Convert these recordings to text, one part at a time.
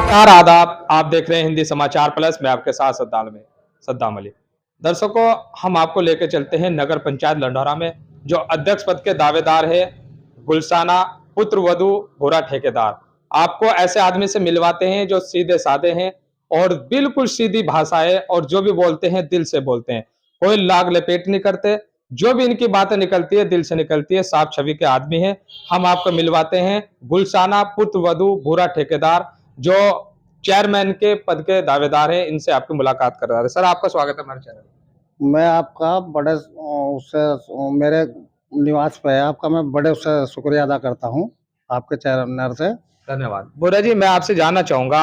नमस्कार आदाब। आप देख रहे हैं हिंदी समाचार प्लस। मैं आपके साथ सद्दाम अली। दर्शकों, हम आपको लेकर चलते हैं नगर पंचायत लंढौरा में जो अध्यक्ष पद के दावेदार है गुलसाना पुत्र वधु भूरा ठेकेदार। आपको ऐसे आदमी से मिलवाते हैं जो सीधे साधे हैं और बिल्कुल सीधी भाषा है और जो भी बोलते हैं दिल से बोलते हैं। कोई लाग लपेट नहीं करते। जो भी इनकी बातें निकलती है दिल से निकलती है। साफ छवि के आदमी हैं। हम आपको मिलवाते हैं गुलसाना पुत्र वधु भूरा ठेकेदार जो चेयरमैन के पद के दावेदार हैं। इनसे आपकी मुलाकात कर रहा है। सर, आपका स्वागत है हमारे चैनल में। मैं आपका बड़े उससे मेरे निवास पे है आपका मैं बड़े उससे शुक्रिया अदा करता हूँ आपके चैनल से। धन्यवाद। बोरा जी, मैं आपसे जानना चाहूंगा,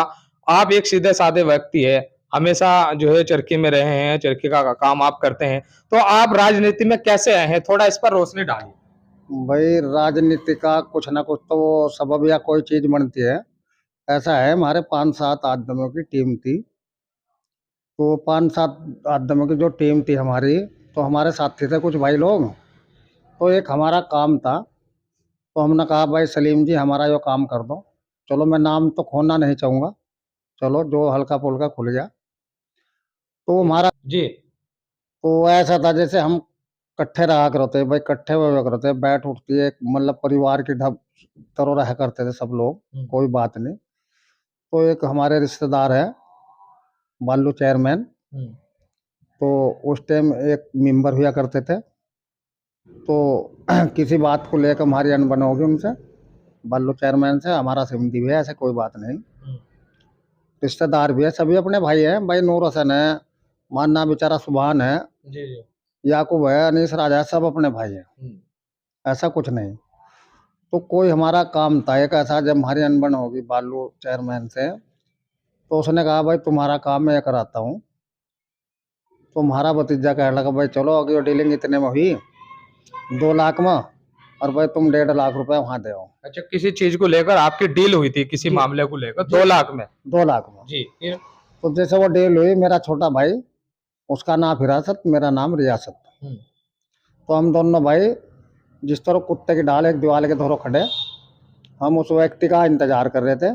आप एक सीधे साधे व्यक्ति है, हमेशा जो है चरखी में रहे हैं, चरखी का काम आप करते हैं, तो आप राजनीति में कैसे आए हैं? थोड़ा इस पर रोशनी डालिए। भाई, राजनीति का कुछ ना कुछ तो वो सबब या कोई चीज बनती है। ऐसा है, हमारे 5-7 आदमियों की टीम थी। तो 5-7 आदमियों की जो टीम थी हमारी, तो हमारे साथी थे कुछ भाई लोग। तो एक हमारा काम था, तो हमने कहा भाई सलीम जी हमारा जो काम कर दो। चलो, मैं नाम तो खोना नहीं चाहूँगा, चलो जो हल्का फुल्का खुल गया। तो हमारा जी। तो ऐसा था जैसे हम इकट्ठे रहा करते भाई, इकट्ठे हुआ करते, बैठ उठती है मतलब परिवार की ढब तरह रहा करते थे सब लोग। कोई बात नहीं। तो एक हमारे रिश्तेदार है बालू चेयरमैन, तो उस टाइम एक मेंबर हुआ करते थे। तो किसी बात को लेकर हमारी अनबन होगी उनसे, बालू चेयरमैन से हमारा सिमती भी है, ऐसे कोई बात नहीं। रिश्तेदार भी है, सभी अपने भाई हैं भाई। नूर हसन है, मान्ना बेचारा सुभान है, जी जी। याकूब है, अनीस राजा है, सब अपने भाई हैं। ऐसा कुछ नहीं। तो कोई हमारा काम था एक ऐसा, जब हमारी अनबन होगी बालू चेयरमैन से, तो उसने कहा भाई तुम्हारा काम मैं कराता हूँ। तो हमारा भतीजा कहने लगा भाई चलो, अगर डीलिंग इतने में हुई 2 लाख में, और भाई तुम 1.5 लाख रुपए वहाँ दे आओ। अच्छा, किसी चीज को लेकर आपकी डील हुई थी, किसी जी मामले को लेकर 2 लाख में? 2 लाख में। जी, फिर? तो जैसे वो डील हुई, मेरा छोटा भाई, उसका नाम फिरासत, मेरा नाम रियासत। तो हम दोनों भाई जिस तरह कुत्ते की डाल एक दीवार के धोरो खड़े, हम उस व्यक्ति का इंतजार कर रहे थे।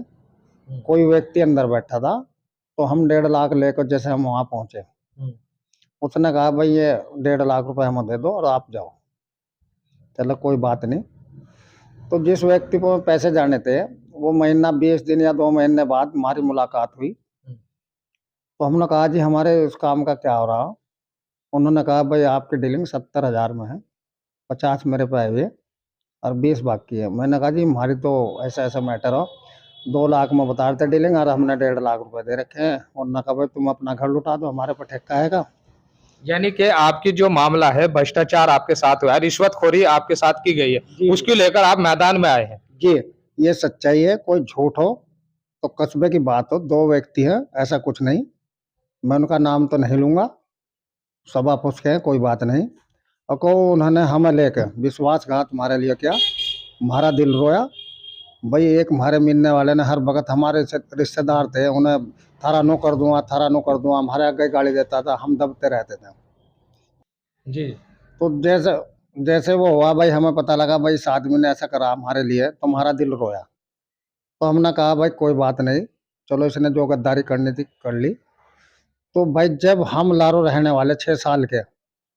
कोई व्यक्ति अंदर बैठा था। तो हम 1.5 लाख लेकर जैसे हम वहाँ पहुँचे, उसने कहा भाई ये 1.5 लाख रुपए हमें दे दो और आप जाओ। चलो कोई बात नहीं। तो जिस व्यक्ति को पैसे जाने थे, वो महीना 20 दिन या 2 महीने बाद हमारी मुलाकात हुई। तो हमने कहा जी हमारे इस काम का क्या हो रहा। उन्होंने कहा भाई आपकी डीलिंग 70,000 में है, 50 मेरे पे आए हुए और 20 बाकी है। मैंने कहा जी हमारी तो ऐसा ऐसा मैटर हो, 2 लाख में बता रहे थे डीलिंग और हमने 1.5 लाख रुपए दे रखे हैं। उन्होंने कहा भाई तुम अपना घर लुटा दो, हमारे पर ठेका आएगा। यानी कि आपकी जो मामला है, भ्रष्टाचार आपके साथ हुआ है, रिश्वतखोरी आपके साथ की गई है, उसको लेकर आप मैदान में आए हैं। जी, ये सच्चाई है, कोई झूठ हो तो कस्बे की बात हो। 2 व्यक्ति हैं, ऐसा कुछ नहीं। मैं उनका नाम तो नहीं लूँगा, सभा पुष्प के हैं, कोई बात नहीं। और को उन्होंने हमें लेकर विश्वासघात हमारे लिए किया, हमारा दिल रोया। भाई एक हमारे मिलने वाले ने हर वक्त हमारे रिश्तेदार थे, उन्हें थारा नो कर दूंगा, थारा नो कर दूंगा, हमारे आगे गाली देता था, हम दबते रहते थे। जी। तो जैसे जैसे वो हुआ भाई, हमें पता लगा भाई इस आदमी ने ऐसा करा हमारे लिए, तो हमारा दिल रोया। तो हमने कहा भाई कोई बात नहीं, चलो इसने जो गद्दारी करनी थी कर ली। तो भाई जब हम लारो रहने वाले 6 साल के,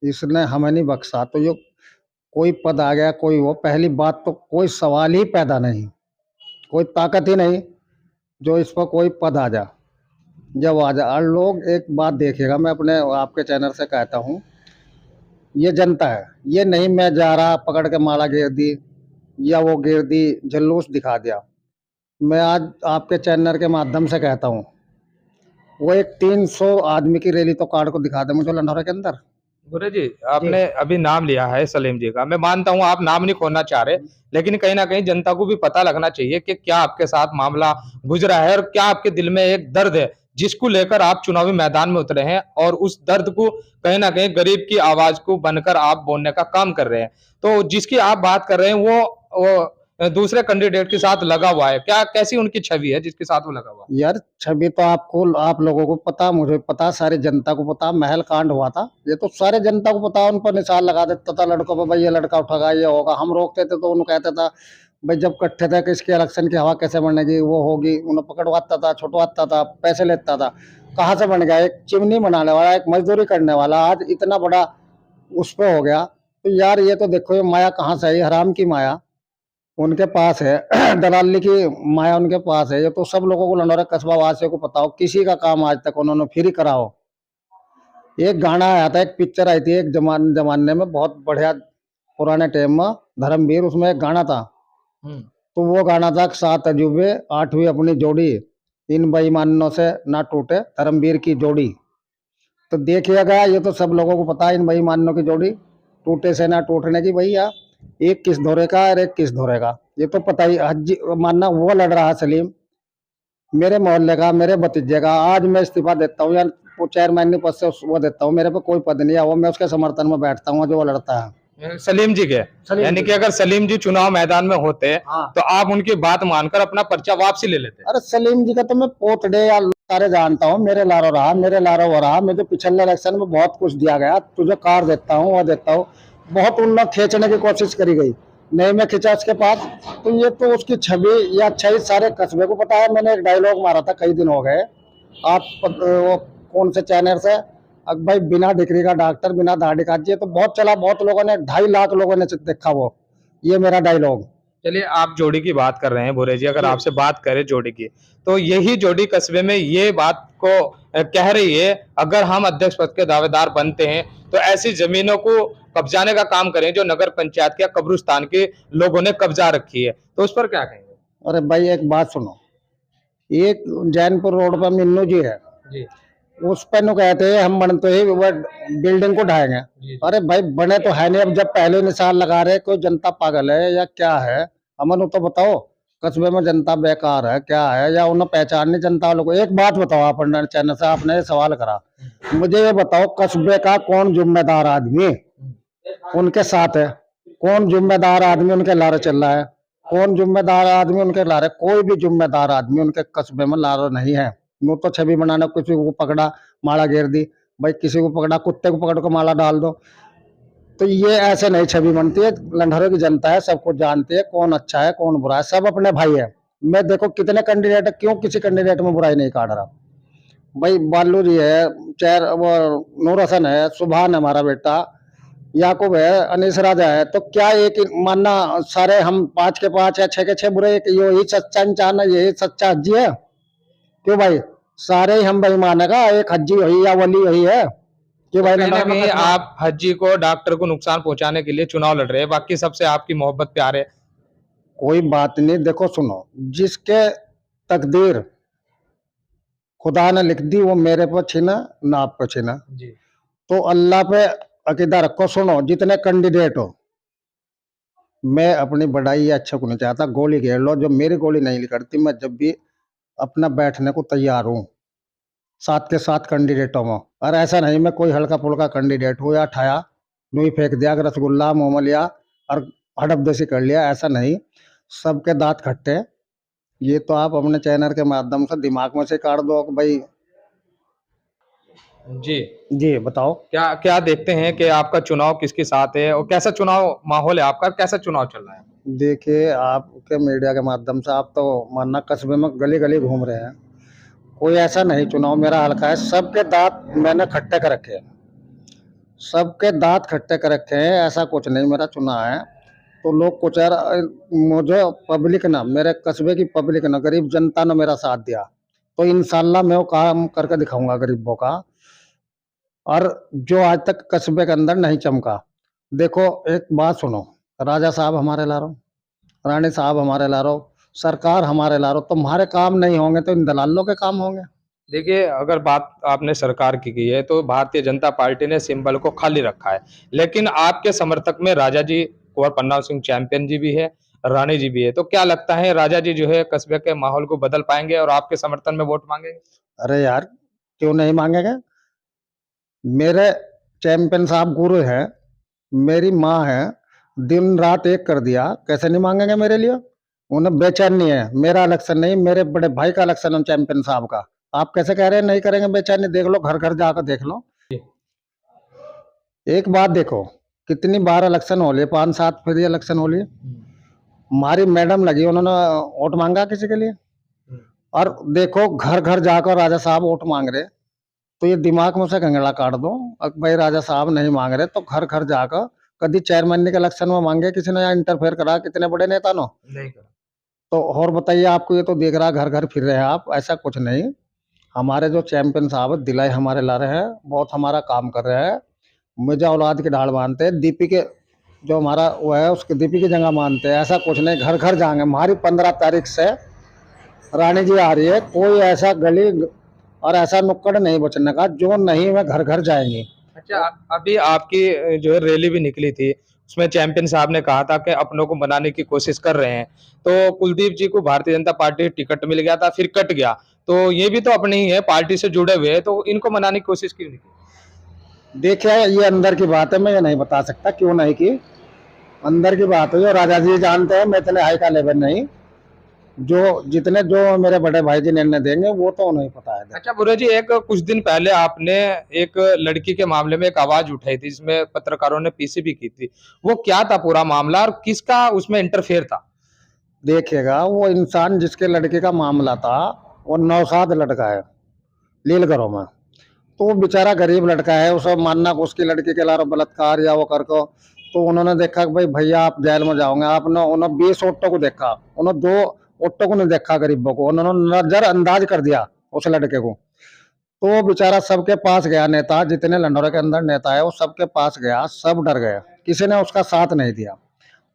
इसने हमें नहीं बख्शा। तो ये कोई पद आ गया, कोई वो, पहली बात तो कोई सवाल ही पैदा नहीं, कोई ताकत ही नहीं जो इस पर कोई पद आ जा। जब आ जा, और लोग एक बात देखिएगा, मैं अपने आपके चैनल से कहता हूँ, ये जनता है, ये नहीं मैं जा रहा पकड़ के माला घेर दी या वो घेर दी, जुलूस दिखा दिया। मैं आज आपके चैनल के माध्यम से कहता हूँ, वो एक 300 आदमी की रैली तो कार्ड को दिखा दे मुझे लंढौरा के अंदर। गुरु जी, आपने अभी नाम लिया है सलीम जी का। मैं मानता हूं आप नाम नहीं खोना चाह रहे, लेकिन कहीं ना कहीं जनता को भी पता लगना चाहिए कि क्या आपके साथ मामला गुजरा है और क्या आपके दिल में एक दर्द है जिसको लेकर आप चुनावी मैदान में उतरे हैं, और उस दर्द को कहीं ना कहीं गरीब की आवाज को बनकर आप बोलने का काम कर रहे हैं। तो जिसकी आप बात कर रहे हैं वो दूसरे कैंडिडेट के साथ लगा हुआ है, क्या कैसी उनकी छवि है जिसके साथ वो लगा हुआ है? यार छवि तो आपको, आप लोगों को पता, मुझे पता, सारी जनता को पता। महल कांड हुआ था, ये तो सारे जनता को पता। उन पर निशान लगा देता था लड़कों पर, भाई ये लड़का उठा ये होगा। हम रोकते थे तो उन्हें कहता था भाई जब इकट्ठे थे कि इसके इलेक्शन की हवा कैसे बनेगी, वो होगी, उन्हें पकड़वाता था, छुटवाता था, पैसे लेता था। कहाँ से बन गया एक चिमनी बनाने वाला, एक मजदूरी करने वाला, आज इतना बड़ा उस पे हो गया। तो यार ये तो देखो, ये माया कहाँ से आई, हराम की माया उनके पास है। दलाली की माया उनके पास है। ये तो सब लोगों को, लंडौरा कस्बा वासियों को पता हो, किसी का काम आज तक उन्होंने फ्री करा हो। एक गाना आया था, एक पिक्चर आई थी एक जमाने में, बहुत बढ़िया पुराने टाइम में, धर्मवीर, उसमें एक गाना था। तो वो गाना था, 7 अजूबे 8वीं अपनी जोड़ी, इन बेईमानों से ना टूटे धर्मवीर की जोड़ी। तो देखिएगा, ये तो सब लोगों को पता है, इन बेईमानों की जोड़ी टूटे से ना टूटने की। भैया एक किस धोरे का और एक किस धोरे का, ये तो पता ही। हज मानना वो लड़ रहा है सलीम, मेरे मोहल्ले का, मेरे भतीजे का। आज मैं इस्तीफा देता हूँ या वो चेयरमैन पद से वो देता हूँ, मेरे पे कोई पद नहीं है, वो मैं उसके समर्थन में बैठता हूँ जो वो लड़ता है। सलीम जी के, यानी कि अगर सलीम जी चुनाव मैदान में होते हाँ। तो आप उनकी बात मानकर अपना पर्चा वापसी ले लेते। अरे सलीम जी का तो मैं पोतड़े या सारे जानता हूँ, मेरे लारो रहा, मेरे लारो वो रहा। मुझे पिछले इलेक्शन में बहुत कुछ दिया गया, तुझे कार देता हूँ, वो देता हूँ, बहुत उन खींचने की कोशिश करी गई, नहीं मैं खिंचा उसके पास। तो ये तो उसकी छवि या अच्छाई सारे कस्बे को पता है। मैंने एक डायलॉग मारा था, कई दिन हो गए, आप वो कौन से चैनल से, अब भाई बिना डिग्री का डॉक्टर, बिना दाढ़ी का, ये तो बहुत चला, बहुत लोगों ने, 2.5 लाख लोगों ने देखा वो, ये मेरा डायलॉग। चलिए, आप जोड़ी की बात कर रहे हैं भूरे जी, अगर आपसे बात करें जोड़ी की, तो यही जोड़ी कस्बे में ये बात को कह रही है, अगर हम अध्यक्ष पद के दावेदार बनते हैं तो ऐसी जमीनों को कब्जाने का काम करें जो नगर पंचायत या कब्रिस्तान के लोगों ने कब्जा रखी है, तो उस पर क्या कहेंगे? अरे भाई एक बात सुनो, एक जैनपुर रोड पर मिन्नू जी है जी उस पर नु कहते हैं हम बनते ही वो बिल्डिंग को ढाएंगे। अरे भाई बने तो है नहीं, अब जब पहले निशान लगा रहे, कोई जनता पागल है या क्या है, अमन तो बताओ। कस्बे में जनता बेकार है क्या है, या उन्हें पहचान नहीं जनता वालों को? एक बात बताओ, आप चैनल से आपने सवाल करा, मुझे ये बताओ, कस्बे का कौन जिम्मेदार आदमी उनके साथ है? कौन जिम्मेदार आदमी उनके लारे चल रहा है? कौन जिम्मेदार आदमी उनके लारे? कोई भी जिम्मेदार आदमी उनके कस्बे में लारे नहीं है। वो तो छवि बनाना, किसी को पकड़ा माला घेर दी, भाई किसी को पकड़ा, कुत्ते को पकड़ कर माला डाल दो, तो ये ऐसे नहीं छवि बनती है। लंढौरे की जनता है, सबको जानती है कौन अच्छा है कौन बुरा है, सब अपने भाई है। मैं देखो कितने कैंडिडेट है, क्यों किसी कैंडिडेट में बुराई नहीं काट रहा? भाई बालू जी है, चेयर वो नूर हसन है, सुभान है हमारा बेटा, याकूब है, अनीस राजा है, तो क्या एक मानना सारे हम 5 के 5 या 6 के 6 बुरे, यही सच्चा इंसान है, यही सच्चा हज्जी है? क्यों भाई सारे ही हम बेईमान है का? एक हज्जी वही या वली वही है कि भाई? कहीं ना कहीं आप हज्जी को, डॉक्टर को नुकसान पहुंचाने के लिए चुनाव लड़ रहे हैं, बाकी सबसे आपकी मोहब्बत प्यार है। कोई बात नहीं, देखो सुनो, जिसके तकदीर खुदा ने लिख दी वो मेरे पर छीना ना आप पे छीना, जी तो अल्लाह पे अकीदा रखो। सुनो, जितने कैंडिडेट हो, मैं अपनी बढ़ाई या अच्छा को नहीं चाहता, गोली घेर लो, जो मेरी गोली नहीं निकलती, मैं जब भी अपना बैठने को तैयार हूँ 7 के 7 कैंडिडेटों में। और ऐसा नहीं मैं कोई हल्का फुल्का कैंडिडेट हूँ या ठाया नहीं फेंक दिया, अगर रसगुल्ला मुँह में लिया और हड़प देसी कर लिया, ऐसा नहीं। सबके दांत खट्टे, ये तो आप अपने चैनल के माध्यम से दिमाग में से काट दो कि भाई। जी जी बताओ। क्या क्या देखते हैं कि आपका चुनाव किसके साथ है और कैसा चुनाव माहौल है आपका, कैसा चुनाव चल रहा है? देखिए आपके मीडिया के माध्यम से आप तो मानना कस्बे में गली गली घूम रहे हैं, कोई ऐसा नहीं चुनाव मेरा हल्का है। सबके दांत मैंने खट्टे कर रखे हैं, सबके दांत खट्टे कर रखे हैं, ऐसा कुछ नहीं मेरा चुनाव है। तो लोग कुछ यार, मुझे पब्लिक ना, मेरे कस्बे की पब्लिक ना, गरीब जनता ने मेरा साथ दिया, तो इंशाल्लाह मैं वो काम करके दिखाऊंगा गरीबों का, और जो आज तक कस्बे के अंदर नहीं चमका। देखो एक बात सुनो, राजा साहब हमारे लारो, रानी साहब हमारे लारो, सरकार हमारे लारो, तुम्हारे काम नहीं होंगे तो इन दलालों के काम होंगे। देखिए, अगर बात आपने सरकार की है तो भारतीय जनता पार्टी ने सिंबल को खाली रखा है, लेकिन आपके समर्थक में राजा जी, कुंवर पन्ना सिंह चैंपियन जी भी है, रानी जी भी है, तो क्या लगता है राजा जी जो है कस्बे के माहौल को बदल पाएंगे और आपके समर्थन में वोट मांगेंगे? अरे यार क्यों नहीं मांगेंगे? मेरे चैंपियन साहब गुरु है, मेरी माँ है, दिन रात एक कर दिया, कैसे नहीं मांगेंगे मेरे लिए? उन्हें बेचैनी है, मेरा इलेक्शन नहीं, मेरे बड़े भाई का इलेक्शन है चैंपियन साहब का। आप कैसे कह रहे हैं नहीं करेंगे बेचैनी? देख लो, घर घर जाकर देख लो। एक बात देखो, कितनी बार इलेक्शन हो लिए, 5-7 फिर इलेक्शन हो लिए, हमारी मैडम लगी, उन्होंने वोट मांगा किसी के लिए। और देखो घर घर जाकर राजा साहब वोट मांग रहे, तो ये दिमाग में से कंगड़ा काट दो। अब भाई राजा साहब नहीं मांग रहे तो घर घर जाकर कभी चेयरमैन के इलेक्शन में मांगे किसी ने, या इंटरफेयर करा कितने बड़े नेता नो नहीं करा। तो। और बताइए, आपको ये तो देख रहा घर घर फिर रहे हैं आप, ऐसा कुछ नहीं। हमारे जो चैंपियन साहब दिलाई हमारे ला रहे हैं, बहुत हमारा काम कर रहे हैं। मुझे औलाद की ढाल मानते हैं, दीपी के जो हमारा वो है उसके दीपी की जगह मानते हैं, ऐसा कुछ नहीं। घर घर जाएंगे, हमारी 15 तारीख से रानी जी आ रही है, कोई ऐसा गली और ऐसा नुक्कड़ नहीं बचने का जो नहीं मैं घर घर जाएंगे। अच्छा, अभी आपकी जो है रैली भी निकली थी, उसमें चैंपियन साहब ने कहा था कि अपनों को बनाने की कोशिश कर रहे हैं, तो कुलदीप जी को भारतीय जनता पार्टी टिकट मिल गया था, फिर कट गया, तो ये भी तो अपने ही है, पार्टी से जुड़े हुए हैं, तो इनको मनाने की कोशिश क्यों नहीं की? देखिए, ये अंदर की बात है, मैं ये नहीं बता सकता क्यों नहीं की। अंदर की बात है, जो राजा जी जानते हैं, मैं इतने हाई का लेवल नहीं। जो जितने जो मेरे बड़े भाई जी निर्णय देंगे वो तो उन्हें पता है। अच्छा बुरे जी, एक कुछ दिन पहले आपने एक लड़की के मामले में एक आवाज उठाई थी, जिसमें पत्रकारों ने पीसी भी की थी, वो क्या था पूरा मामला और किसका उसमें इंटरफेयर था? देखिएगा, वो इंसान जिसके लड़के का मामला था, वो नौसाद लड़का है लीलगढ़ों में। तो वो बेचारा गरीब लड़का है, उसे मानना को उसकी लड़की के अलावा बलात्कार या वो कर को। तो उन्होंने देखा कि भाई भैया आप जेल में जाओगे, आपने उन्होंने 20 ऑटो को देखा, उन्होंने 2 ऑटो को नहीं देखा गरीबों को, उन्होंने नजरअंदाज कर दिया उस लड़के को। तो वो बेचारा सबके पास गया, नेता जितने लंडौरे के अंदर नेता है वो सबके पास गया, सब डर गए, किसी ने उसका साथ नहीं दिया।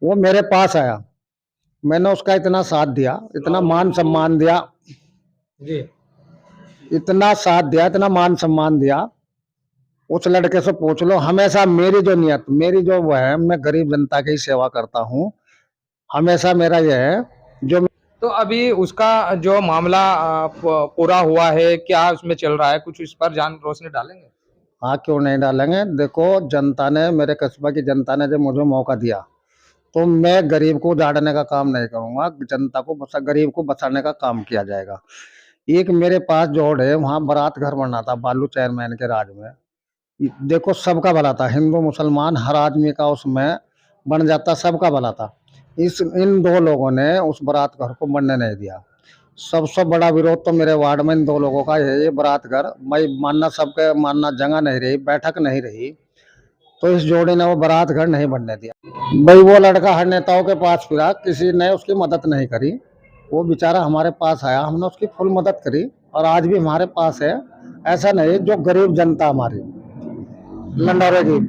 वो मेरे पास आया, मैंने उसका इतना साथ दिया, इतना मान सम्मान दिया जी। इतना साथ दिया, इतना मान सम्मान दिया। उस लड़के से पूछ लो, हमेशा मेरी जो नियत, मेरी जो वो है, मैं गरीब जनता की सेवा करता हूँ, हमेशा मेरा ये है जो। तो अभी उसका जो मामला पूरा हुआ है, क्या उसमें चल रहा है, कुछ इस पर जान रोशनी डालेंगे? हाँ, क्यों नहीं डालेंगे। देखो, जनता ने, मेरे कस्बा की जनता ने जब मुझे मौका दिया, तो मैं गरीब को उजाड़ने का काम नहीं करूंगा, जनता को गरीब को बचाने का काम किया जाएगा। एक मेरे पास जोड़ है, वहाँ बारात घर बनना था बालू चेयरमैन के राज में। देखो, सबका भला था, हिंदू मुसलमान हर आदमी का उसमें बन जाता, सबका भला था। इन 2 लोगों ने उस बारात घर को बनने नहीं दिया। सबसे बड़ा विरोध तो मेरे वार्ड में इन 2 लोगों का है। ये बारात घर मैं मानना, सबके मानना, जगह नहीं रही, बैठक नहीं रही, तो इस जोड़ी ने वो बारात घर नहीं बनने दिया। भाई वो लड़का हर नेताओं के पास फिरा, किसी ने उसकी मदद नहीं करी। वो बेचारा हमारे पास आया, हमने उसकी फुल मदद करी, और आज भी हमारे पास है। ऐसा नहीं, जो गरीब जनता हमारी लंडौरे की,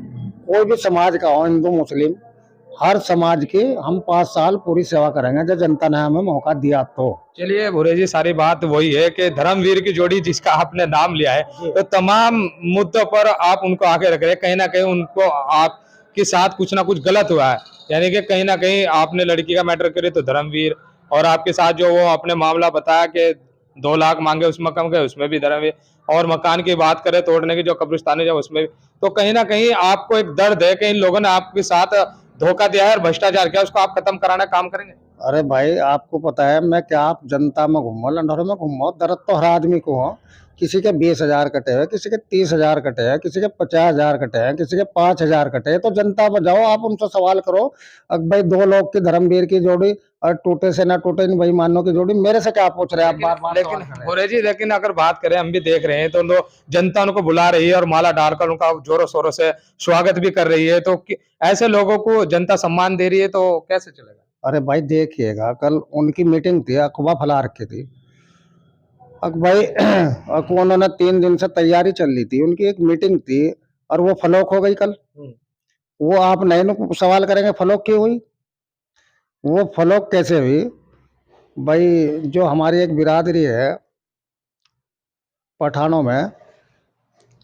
कोई भी समाज का हो, हिंदू मुस्लिम, हर समाज की हम 5 साल पूरी सेवा करेंगे, जो जनता ने हमें मौका दिया। तो चलिए भूरे जी, सारी बात वही है कि धर्मवीर की जोड़ी जिसका आपने नाम लिया है, तो तमाम मुद्दों पर आप उनको आगे रख रहे हैं, कहीं ना कहीं उनको आपके साथ कुछ ना कुछ गलत हुआ है, यानी कि कहीं ना कहीं आपने लड़की का मैटर करे तो धर्मवीर, और आपके साथ जो वो अपने मामला बताया कि 2 लाख मांगे उस मकान के, उसमें भी धर्मवीर, और मकान की बात करें तोड़ने की, जो कब्रिस्तानी जो उसमें भी, तो कहीं ना कहीं आपको एक दर्द है कि इन लोगों ने आपके साथ धोखा दिया है और भ्रष्टाचार किया, उसको आप खत्म कराने का काम करेंगे? अरे भाई, आपको पता है मैं क्या, आप जनता में घूमो, लंडौरे में घूमो, दर्द तो हर आदमी को हो। किसी के 20,000 कटे हैं, किसी के 30,000 कटे हैं, किसी के 50,000 कटे हैं, किसी के 5,000 कटे हैं। तो जनता में जाओ, आप उनसे सवाल करो। अब भाई 2 लोग की धर्मवीर की जोड़ी और टूटे से ना टूटे इन बेईमानों की जोड़ी, मेरे से क्या पूछ रहे हैं आप? बार बार लेकिन भोरे जी, लेकिन अगर बात करें, हम भी देख रहे हैं, तो लोग, जनता उनको बुला रही है और माला डालकर उनका जोरों शोरों से स्वागत भी कर रही है, तो ऐसे लोगों को जनता सम्मान दे रही है, तो कैसे चलेगा? अरे भाई देखिएगा, कल उनकी मीटिंग थी, अखबार फैला रखी थी। अब भाई उन्होंने 3 दिन से तैयारी चल रही थी, उनकी एक मीटिंग थी, और वो फलोक हो गई कल। वो आप नहीं न सवाल करेंगे फलोक क्यों हुई? वो फलोक कैसे हुई? भाई, जो हमारी एक बिरादरी है पठानों में,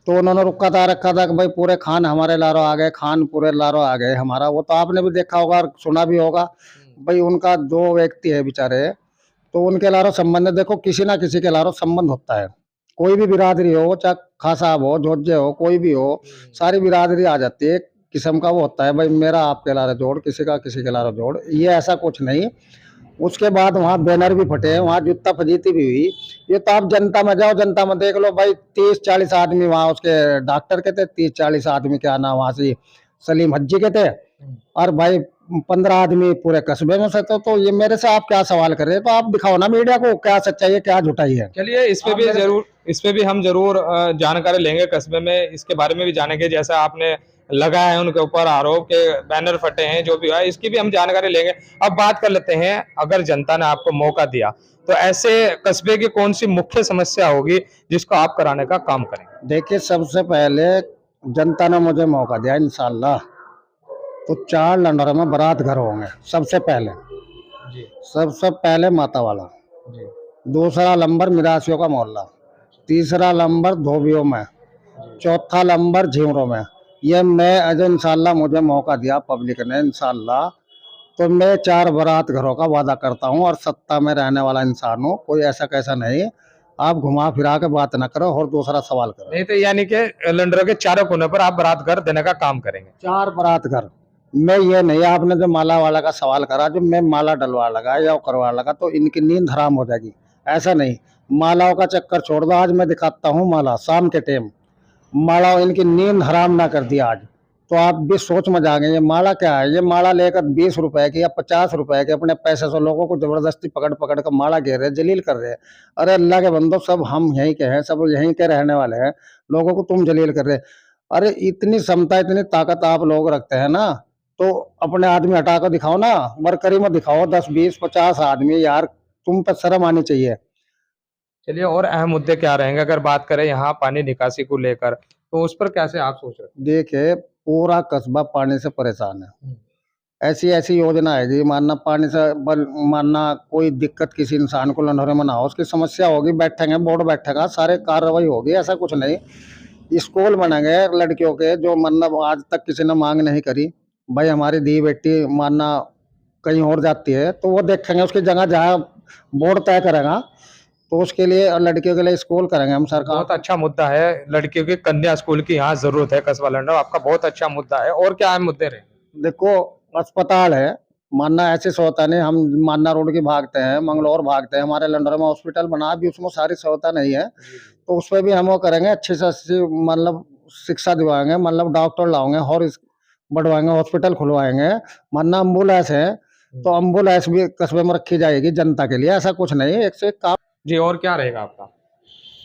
तो उन्होंने रुका था, रखा था कि भाई पूरे खान हमारे लारो आ गए, खान पूरे लारो आ गए हमारा। वो तो आपने भी देखा होगा और सुना भी होगा। भाई उनका 2 व्यक्ति है बेचारे, तो उनके लारो संबंध है। देखो, किसी ना किसी के लारो संबंध होता है, कोई भी बिरादरी हो, चाहे खां साहब हो, जोजे हो, कोई भी हो, सारी बिरादरी आ जाती है। एक किस्म का वो होता है, भाई मेरा आपके लारे जोड़, किसी का किसी के लारे जोड़, ये ऐसा कुछ नहीं। उसके बाद वहाँ बैनर भी फटे, वहाँ जूता फजीती भी हुई। ये तो आप जनता में जाओ, जनता में देख लो भाई, 30-40 आदमी वहाँ उसके डॉक्टर के थे, 30-40 आदमी के आना वहाँ से सलीम हज्जी के थे, और भाई 15 आदमी पूरे कस्बे में से तो ये मेरे से आप क्या सवाल कर रहे हैं? तो आप दिखाओ ना मीडिया को, क्या सच्चाई है क्या झूठाई है। चलिए इस पे भी हम जरूर जानकारी लेंगे, कस्बे में इसके बारे में भी जानेंगे। जैसा आपने लगाया है उनके ऊपर आरोप के बैनर फटे हैं, जो भी है इसकी भी हम जानकारी लेंगे। अब बात कर लेते हैं, अगर जनता ने आपको मौका दिया तो ऐसे कस्बे की कौन सी मुख्य समस्या होगी जिसको आप कराने का काम करेंगे? देखिए, सबसे पहले जनता ने मुझे मौका दिया, इंशाल्लाह तो 4 लंडोरों में बारात घर होंगे। सबसे पहले जी सबसे पहले माता वाला, जी दूसरा नंबर मिरासियों का मोहल्ला, तीसरा नंबर धोबियों में, चौथा नंबर झीमरों में। ये मैं अजय इंशाल्लाह मुझे मौका दिया पब्लिक ने इंशाल्लाह, तो मैं 4 बारात घरों का वादा करता हूँ और सत्ता में रहने वाला इंसान हूँ, कोई ऐसा कैसा नहीं। आप घुमा फिरा के बात ना करो और दूसरा सवाल करो। नहीं तो यानी कि लंडरों के चारों कोने पर आप बारात घर देने का काम करेंगे? 4 बारात घर। मैं ये नहीं, आपने जो माला वाला का सवाल करा, जो मैं माला डलवा लगा या करवा लगा तो इनकी नींद हराम हो जाएगी, ऐसा नहीं। मालाओं का चक्कर छोड़ दो, आज मैं दिखाता हूँ माला शाम के टाइम, माला इनकी नींद हराम ना कर दिया आज, तो आप भी सोच में जाएंगे ये माला क्या है। ये माला लेकर 20 रुपए की या 50 रुपए की अपने पैसे से लोगों को जबरदस्ती पकड़ पकड़ कर माला घेर रहे, जलील कर रहे हैं। अरे अल्लाह के बंदो, सब हम यहीं के हैं, सब यहीं के रहने वाले हैं, लोगों को तुम जलील कर रहे। अरे इतनी क्षमता इतनी ताकत आप लोग रखते हैं ना, तो अपने आदमी हटा कर दिखाओ ना, मरकरी में दिखाओ 10 20 50 आदमी, यार तुम पर शर्म आनी चाहिए। चलिए, और अहम मुद्दे क्या रहेंगे अगर बात करें यहाँ पानी निकासी को लेकर, तो उस पर कैसे आप सोच रहे देखिए, पूरा कस्बा पानी से परेशान है। ऐसी ऐसी योजना है जी, मानना पानी से मानना कोई दिक्कत किसी इंसान को लंढोरे में ना हो, उसकी समस्या होगी, बैठेंगे बोर्ड बैठेगा, सारे कार्रवाई होगी, ऐसा कुछ नहीं। स्कूल बनेंगे लड़कियों के, जो मतलब आज तक किसी ने मांग नहीं करी, भाई हमारी दी बेटी मानना कहीं और जाती है तो वो देखेंगे, उसकी जगह जहाँ बोर्ड तय करेगा तो उसके लिए, और लड़कियों के लिए स्कूल करेंगे हम सरकार। बहुत अच्छा मुद्दा है, लड़कियों की कन्या स्कूल की यहाँ जरूरत है कस्बा लंडर, आपका बहुत अच्छा मुद्दा है। और क्या अहम मुद्दे रहे? देखो, अस्पताल है, मानना ऐसे सहूलता नहीं, हम मानना रोड की भागते हैं, मंगलौर भागते हैं, हमारे लंडर में हॉस्पिटल बना भी, उसमें सारी सहूलता नहीं है, तो उस पर भी हम वो करेंगे, अच्छी से अच्छी मतलब शिक्षा दिवाएंगे, मतलब डॉक्टर लाओगे और बढ़वाएंगे, हॉस्पिटल खुलवाएंगे। मानना एम्बुलेंस है तो एम्बुलेंस भी कस्बे में रखी जाएगी जनता के लिए, ऐसा कुछ नहीं, एक से एक काम। जी, और क्या रहेगा आपका?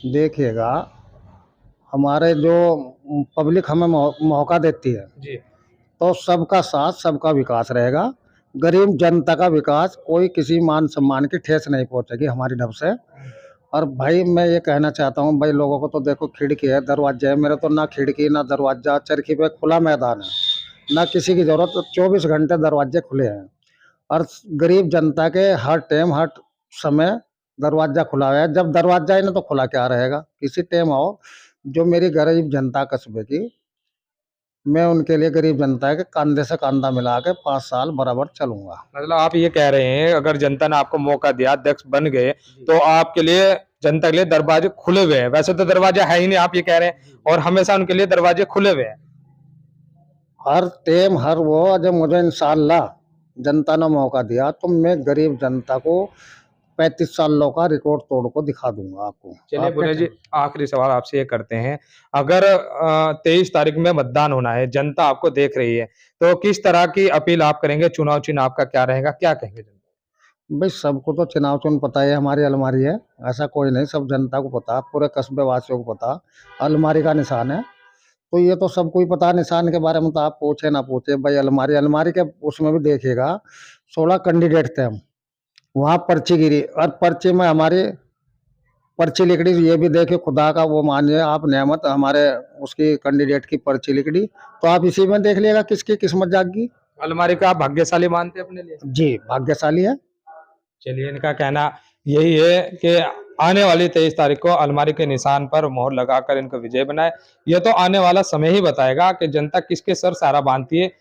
देखिएगा, हमारे जो पब्लिक हमें मौका देती है जी तो सबका साथ सबका विकास रहेगा, गरीब जनता का विकास, कोई किसी मान सम्मान की ठेस नहीं पहुंचेगी हमारी ढब से। और भाई मैं ये कहना चाहता हूँ भाई, लोगों को तो देखो खिड़की है दरवाजे है, मेरे तो ना खिड़की ना दरवाजा, चरखी पे खुला मैदान है, ना किसी की जरूरत, तो 24 घंटे दरवाजे खुले हैं और गरीब जनता के हर टाइम हर समय दरवाजा खुला हुआ है। जब दरवाजा ही ना तो खुला क्या रहेगा, किसी टाइम आओ। जो मेरी गरीब जनता कस्बे की, मैं उनके लिए गरीब जनता के कंधे से कंधा मिला के 5 साल बराबर चलूंगा। मतलब आप ये कह रहे हैं, अगर जनता ने आपको मौका दिया, अध्यक्ष बन गए, तो आपके लिए जनता के लिए दरवाजे खुले हुए हैं। वैसे तो दरवाजा है ही नहीं, आप ये कह रहे हैं, और हमेशा उनके लिए दरवाजे खुले हुए हैं। हर टाइम हर वो, जब मुझे इंशाल्लाह जनता ने मौका दिया तो मैं गरीब जनता को 35 सालों का रिकॉर्ड तोड़ को दिखा दूंगा आपको। चलिए बुने जी, आखिरी सवाल आपसे ये करते हैं, अगर 23 तारीख में मतदान होना है, जनता आपको देख रही है, तो किस तरह की अपील आप करेंगे? चुनाव चिन्ह आपका क्या रहेगा, क्या कहेंगे जनता? भाई सबको तो चुनाव चुन पता है, हमारी अलमारी है, ऐसा कोई नहीं, सब जनता को पता, पूरे कस्बे वासियों को पता अलमारी का निशान है। तो ये तो सबको ही पता, निशान के बारे में तो आप पूछे ना पूछे भाई, अलमारी अलमारी के उसमें भी देखिएगा 16 कैंडिडेट थे हम, वहाँ पर्ची गिरी और पर्ची में हमारी पर्ची लिखड़ी, ये भी देखिए खुदा का वो मानिए आप नेमत, हमारे उसकी कैंडिडेट की पर्ची लिखड़ी, तो आप इसी में देख लिएगा किसकी किस्मत जागी। अलमारी का आप भाग्यशाली मानते हैं अपने लिए? जी भाग्यशाली है। चलिए, इनका कहना यही है कि आने वाली 23 तारीख को अलमारी के निशान पर मोहर लगाकर इनको विजय बनाए। ये तो आने वाला समय ही बताएगा कि जनता किसके सर सारा बांधती है।